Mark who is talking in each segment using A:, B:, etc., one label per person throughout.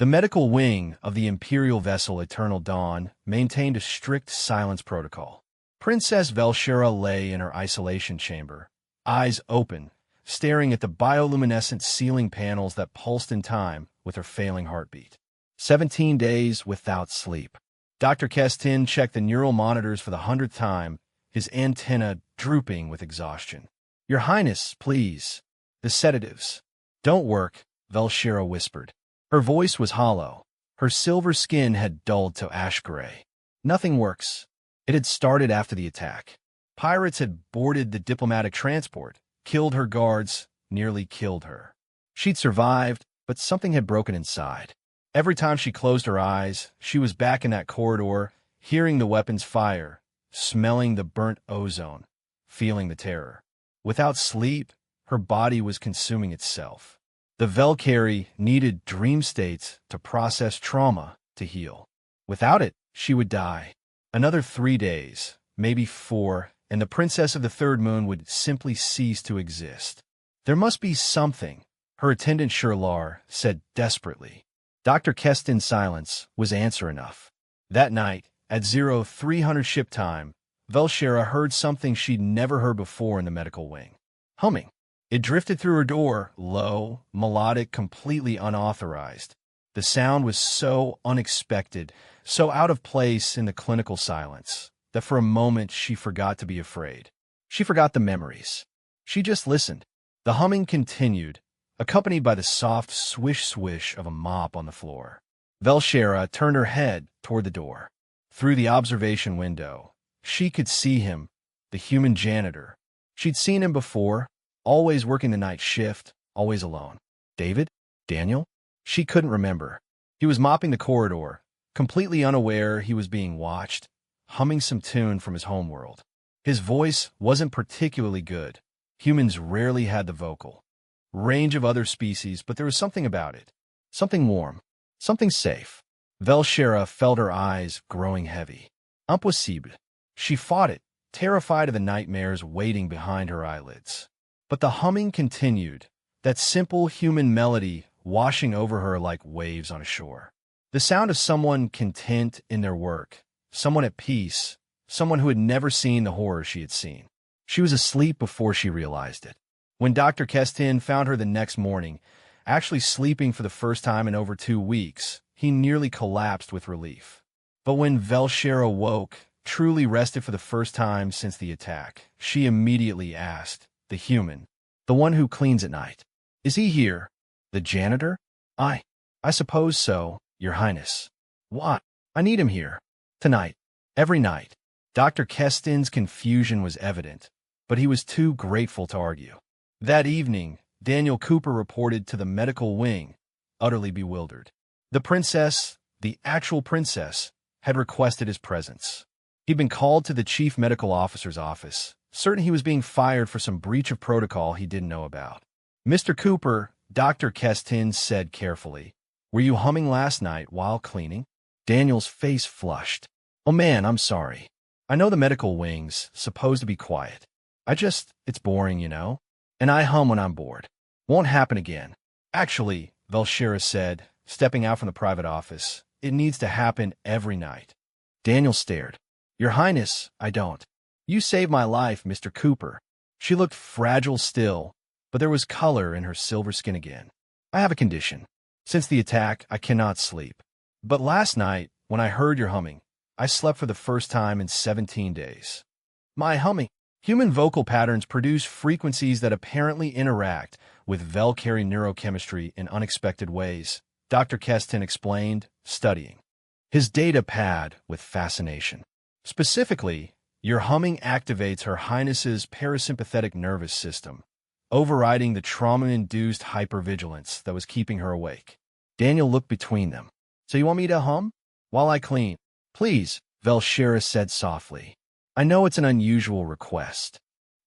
A: The medical wing of the imperial vessel Eternal Dawn maintained a strict silence protocol. Princess Velshira lay in her isolation chamber, eyes open, staring at the bioluminescent ceiling panels that pulsed in time with her failing heartbeat. 17 days without sleep. Dr. Kestin checked the neural monitors for the 100th time, his antenna drooping with exhaustion. "Your Highness, please. The sedatives." "Don't work," Velshira whispered. Her voice was hollow. Her silver skin had dulled to ash gray. "Nothing works." It had started after the attack. Pirates had boarded the diplomatic transport, killed her guards, nearly killed her. She'd survived, but something had broken inside. Every time she closed her eyes, she was back in that corridor, hearing the weapons fire, smelling the burnt ozone, feeling the terror. Without sleep, her body was consuming itself. The Velkari needed dream states to process trauma, to heal. Without it, she would die. Another 3 days, maybe 4, and the Princess of the Third Moon would simply cease to exist. "There must be something," her attendant Shirlar said desperately. Dr. Kestin's silence was answer enough. That night, at 0300 ship time, Velshira heard something she'd never heard before in the medical wing. Humming. It drifted through her door, low, melodic, completely unauthorized. The sound was so unexpected, so out of place in the clinical silence, that for a moment she forgot to be afraid. She forgot the memories. She just listened. The humming continued, accompanied by the soft swish-swish of a mop on the floor. Velshira turned her head toward the door. Through the observation window, she could see him, the human janitor. She'd seen him before, always working the night shift, always alone. David? Daniel? She couldn't remember. He was mopping the corridor, completely unaware he was being watched, humming some tune from his homeworld. His voice wasn't particularly good. Humans rarely had the vocal range of other species, but there was something about it. Something warm. Something safe. Velshira felt her eyes growing heavy. Impossible. She fought it, terrified of the nightmares waiting behind her eyelids. But the humming continued, that simple human melody washing over her like waves on a shore. The sound of someone content in their work, someone at peace, someone who had never seen the horror she had seen. She was asleep before she realized it. When Dr. Kestin found her the next morning, actually sleeping for the first time in over 2 weeks, he nearly collapsed with relief. But when Velshira woke, truly rested for the first time since the attack, she immediately asked, "The human, the one who cleans at night, is he here? The janitor?" I suppose so, Your Highness." "What?" "I need him here. Tonight. Every night." Dr. Kestin's confusion was evident, but he was too grateful to argue. That evening, Daniel Cooper reported to the medical wing, utterly bewildered. The princess, the actual princess, had requested his presence. He'd been called to the chief medical officer's office, certain he was being fired for some breach of protocol he didn't know about. "Mr. Cooper," Dr. Kestin said carefully, "were you humming last night while cleaning?" Daniel's face flushed. "Oh man, I'm sorry. I know the medical wing's supposed to be quiet. It's boring, you know? And I hum when I'm bored. Won't happen again." "Actually," Velshira said, stepping out from the private office, "it needs to happen every night." Daniel stared. "Your Highness, I don't." "You saved my life, Mr. Cooper." She looked fragile still, but there was color in her silver skin again. "I have a condition. Since the attack, I cannot sleep. But last night, when I heard your humming, I slept for the first time in 17 days. My humming. Human vocal patterns produce frequencies that apparently interact with Velkari neurochemistry in unexpected ways," Dr. Kestin explained, studying his data pad with fascination. "Specifically, your humming activates Her Highness's parasympathetic nervous system, overriding the trauma-induced hypervigilance that was keeping her awake." Daniel looked between them. "So you want me to hum? While I clean?" "Please," Velshira said softly. "I know it's an unusual request."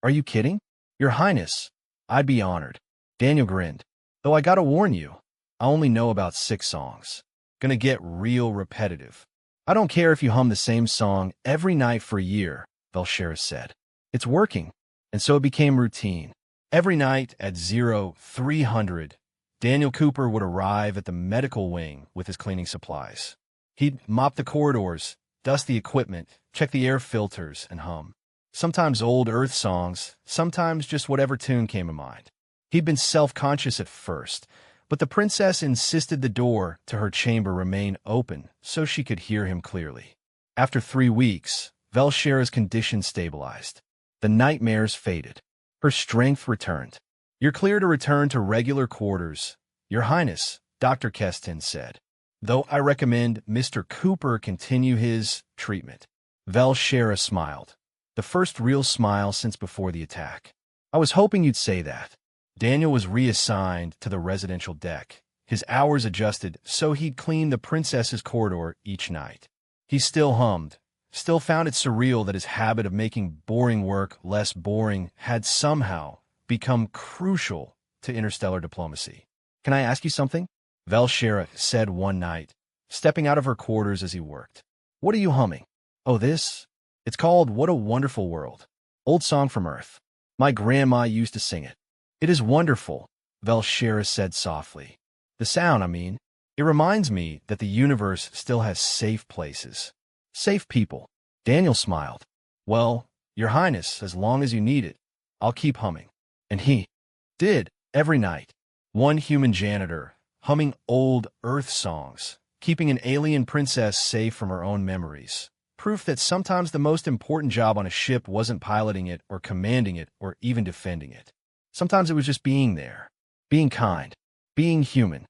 A: "Are you kidding?" "Your Highness, I'd be honored." Daniel grinned. "Though I gotta warn you, I only know about 6 songs. Gonna get real repetitive." "I don't care if you hum the same song every night for a year," Velshira said. "It's working." And so it became routine. Every night at 0300, Daniel Cooper would arrive at the medical wing with his cleaning supplies. He'd mop the corridors, dust the equipment, check the air filters, and hum. Sometimes old Earth songs, sometimes just whatever tune came to mind. He'd been self-conscious at first, but the princess insisted the door to her chamber remain open so she could hear him clearly. After 3 weeks, Velshera's condition stabilized. The nightmares faded. Her strength returned. "You're clear to return to regular quarters, Your Highness," Dr. Keston said. "Though I recommend Mr. Cooper continue his treatment." Velshera smiled. The first real smile since before the attack. "I was hoping you'd say that." Daniel was reassigned to the residential deck. His hours adjusted so he'd clean the princess's corridor each night. He still hummed, still found it surreal that his habit of making boring work less boring had somehow become crucial to interstellar diplomacy. "Can I ask you something?" Velshera said one night, stepping out of her quarters as he worked. "What are you humming?" "Oh, this? It's called What a Wonderful World. Old song from Earth. My grandma used to sing it." "It is wonderful," Velshera said softly. "The sound, I mean. It reminds me that the universe still has safe places. Safe people." Daniel smiled. "Well, Your Highness, as long as you need it, I'll keep humming." And he did, every night. One human janitor, humming old Earth songs, keeping an alien princess safe from her own memories. Proof that sometimes the most important job on a ship wasn't piloting it or commanding it or even defending it. Sometimes it was just being there, being kind, being human.